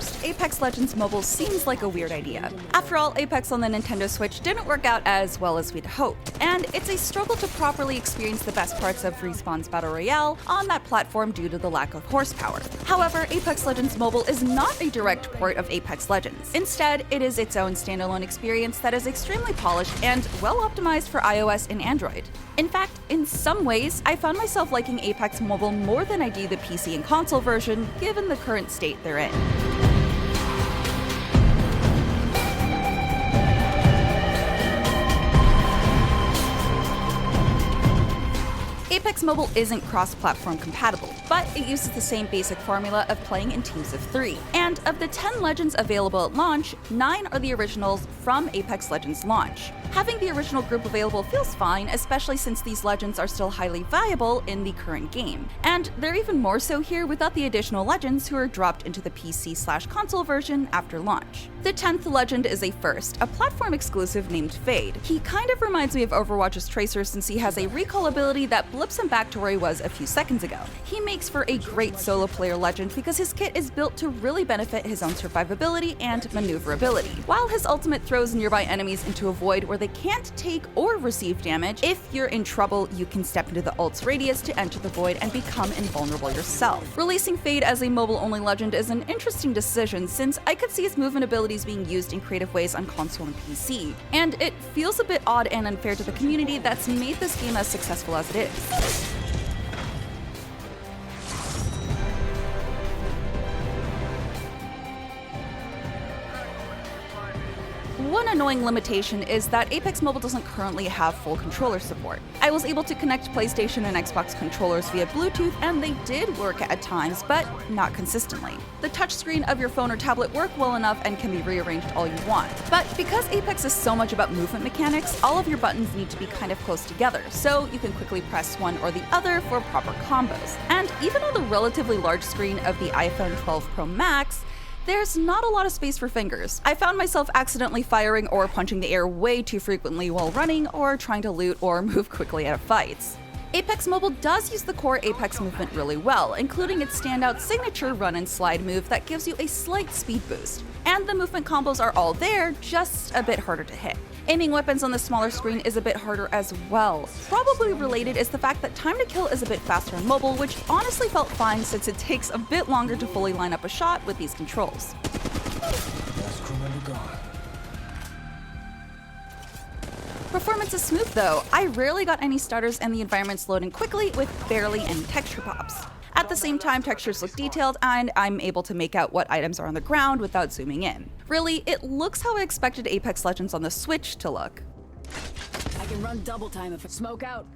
first, Apex Legends Mobile seems like a weird idea. After all, Apex on the Nintendo Switch didn't work out as well as we'd hoped, and it's a struggle to properly experience the best parts of Respawn's Battle Royale on that platform due to the lack of horsepower. However, Apex Legends Mobile is not a direct port of Apex Legends. Instead, it is its own standalone experience that is extremely polished and well optimized for iOS and Android. In fact, in some ways, I found myself liking Apex Mobile more than I do the PC and console version, given the current state they're in. Apex Mobile isn't cross-platform compatible, but it uses the same basic formula of playing in teams of 3. And of the 10 Legends available at launch, 9 are the originals from Apex Legends launch. Having the original group available feels fine, especially since these Legends are still highly viable in the current game. And they're even more so here without the additional Legends who are dropped into the PC/console version after launch. The 10th Legend is a first, a platform exclusive named Fade. He kind of reminds me of Overwatch's Tracer since he has a recall ability that blips him back to where he was a few seconds ago. He makes for a great solo player Legend because his kit is built to really benefit his own survivability and maneuverability, while his ultimate throws nearby enemies into a void where they can't take or receive damage. If you're in trouble, you can step into the ult's radius to enter the void and become invulnerable yourself. Releasing Fade as a mobile-only Legend is an interesting decision since I could see his movement abilities being used in creative ways on console and PC, and it feels a bit odd and unfair to the community that's made this game as successful as it is. One annoying limitation is that Apex Mobile doesn't currently have full controller support. I was able to connect PlayStation and Xbox controllers via Bluetooth, and they did work at times, but not consistently. The touchscreen of your phone or tablet work well enough and can be rearranged all you want. But because Apex is so much about movement mechanics, all of your buttons need to be kind of close together, so you can quickly press one or the other for proper combos. And even on the relatively large screen of the iPhone 12 Pro Max, there's not a lot of space for fingers. I found myself accidentally firing or punching the air way too frequently while running or trying to loot or move quickly out of fights. Apex Mobile does use the core Apex movement really well, including its standout signature run and slide move that gives you a slight speed boost. And the movement combos are all there, just a bit harder to hit. Aiming weapons on the smaller screen is a bit harder as well. Probably related is the fact that time to kill is a bit faster on mobile, which honestly felt fine since it takes a bit longer to fully line up a shot with these controls. Performance is smooth though. I rarely got any stutters and the environments loading quickly with barely any texture pops. At the same time, textures look detailed and I'm able to make out what items are on the ground without zooming in. Really, it looks how I expected Apex Legends on the Switch to look. I can run double time if I smoke out.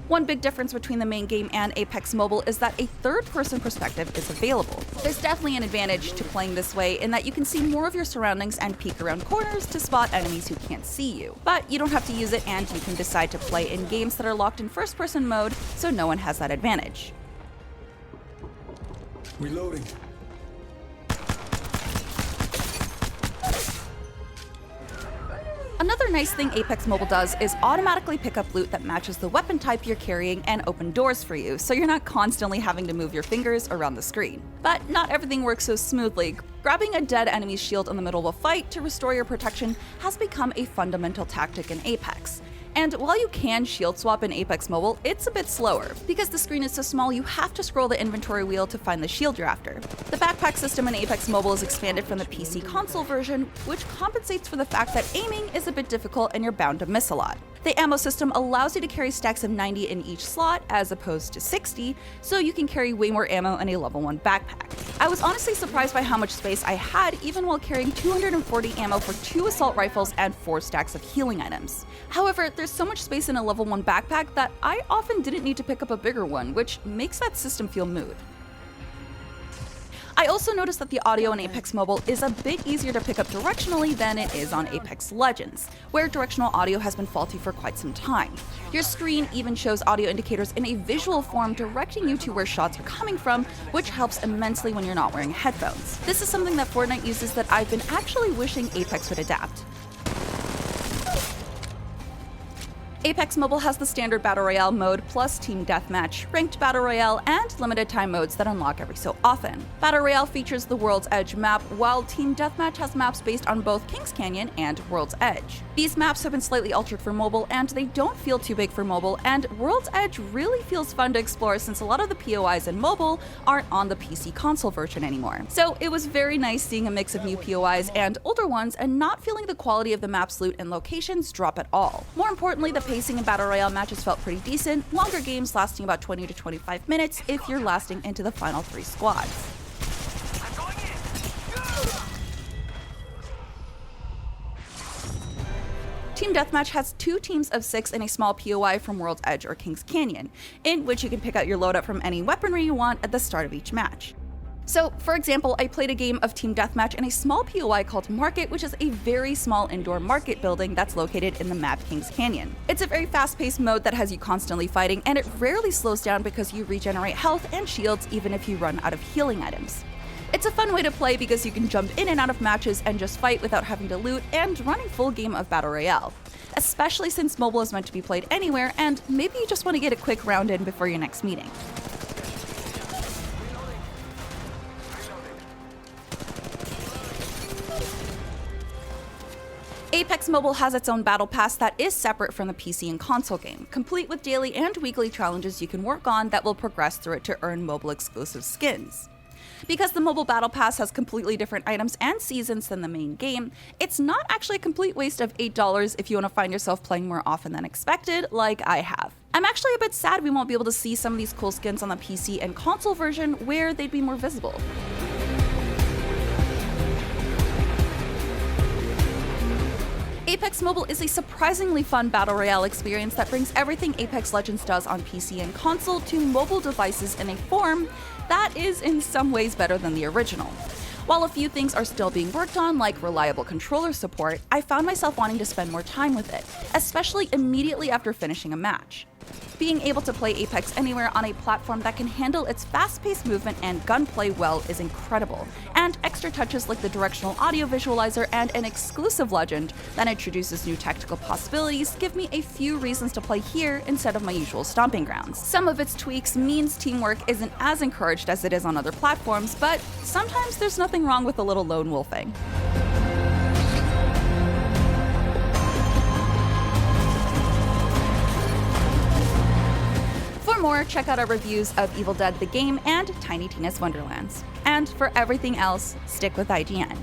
One big difference between the main game and Apex Mobile is that a third-person perspective is available. There's definitely an advantage to playing this way in that you can see more of your surroundings and peek around corners to spot enemies who can't see you. But you don't have to use it, and you can decide to play in games that are locked in first-person mode, so no one has that advantage. Reloading. Another nice thing Apex Mobile does is automatically pick up loot that matches the weapon type you're carrying and open doors for you, so you're not constantly having to move your fingers around the screen. But not everything works so smoothly. Grabbing a dead enemy's shield in the middle of a fight to restore your protection has become a fundamental tactic in Apex. And while you can shield swap in Apex Mobile, it's a bit slower. Because the screen is so small, you have to scroll the inventory wheel to find the shield you're after. The backpack system in Apex Mobile is expanded from the PC console version, which compensates for the fact that aiming is a bit difficult and you're bound to miss a lot. The ammo system allows you to carry stacks of 90 in each slot as opposed to 60, so you can carry way more ammo in a level 1 backpack. I was honestly surprised by how much space I had even while carrying 240 ammo for 2 assault rifles and 4 stacks of healing items. However, there's so much space in a level 1 backpack that I often didn't need to pick up a bigger one, which makes that system feel mood. I also noticed that the audio in Apex Mobile is a bit easier to pick up directionally than it is on Apex Legends, where directional audio has been faulty for quite some time. Your screen even shows audio indicators in a visual form directing you to where shots are coming from, which helps immensely when you're not wearing headphones. This is something that Fortnite uses that I've been actually wishing Apex would adapt. Apex Mobile has the standard Battle Royale mode plus Team Deathmatch, Ranked Battle Royale, and limited time modes that unlock every so often. Battle Royale features the World's Edge map, while Team Deathmatch has maps based on both Kings Canyon and World's Edge. These maps have been slightly altered for mobile, and they don't feel too big for mobile, and World's Edge really feels fun to explore since a lot of the POIs in mobile aren't on the PC console version anymore. So it was very nice seeing a mix of new POIs and older ones and not feeling the quality of the map's loot and locations drop at all. More importantly, the pacing in Battle Royale matches felt pretty decent, longer games lasting about 20 to 25 minutes if you're lasting into the final 3 squads. Team Deathmatch has 2 teams of 6 in a small POI from World's Edge or Kings Canyon, in which you can pick out your loadout from any weaponry you want at the start of each match. So, for example, I played a game of Team Deathmatch in a small POI called Market, which is a very small indoor market building that's located in the map Kings Canyon. It's a very fast-paced mode that has you constantly fighting, and it rarely slows down because you regenerate health and shields even if you run out of healing items. It's a fun way to play because you can jump in and out of matches and just fight without having to loot and run a full game of Battle Royale, especially since mobile is meant to be played anywhere and maybe you just want to get a quick round in before your next meeting. Apex Mobile has its own battle pass that is separate from the PC and console game, complete with daily and weekly challenges you can work on that will progress through it to earn mobile exclusive skins. Because the mobile battle pass has completely different items and seasons than the main game, it's not actually a complete waste of $8 if you want to find yourself playing more often than expected, like I have. I'm actually a bit sad we won't be able to see some of these cool skins on the PC and console version where they'd be more visible. Apex Mobile is a surprisingly fun Battle Royale experience that brings everything Apex Legends does on PC and console to mobile devices in a form that is in some ways better than the original. While a few things are still being worked on, like reliable controller support, I found myself wanting to spend more time with it, especially immediately after finishing a match. Being able to play Apex anywhere on a platform that can handle its fast-paced movement and gunplay well is incredible, and extra touches like the directional audio visualizer and an exclusive legend that introduces new tactical possibilities give me a few reasons to play here instead of my usual stomping grounds. Some of its tweaks means teamwork isn't as encouraged as it is on other platforms, but sometimes there's nothing wrong with a little lone wolfing. For more, check out our reviews of Evil Dead the Game and Tiny Tina's Wonderlands. And for everything else, stick with IGN.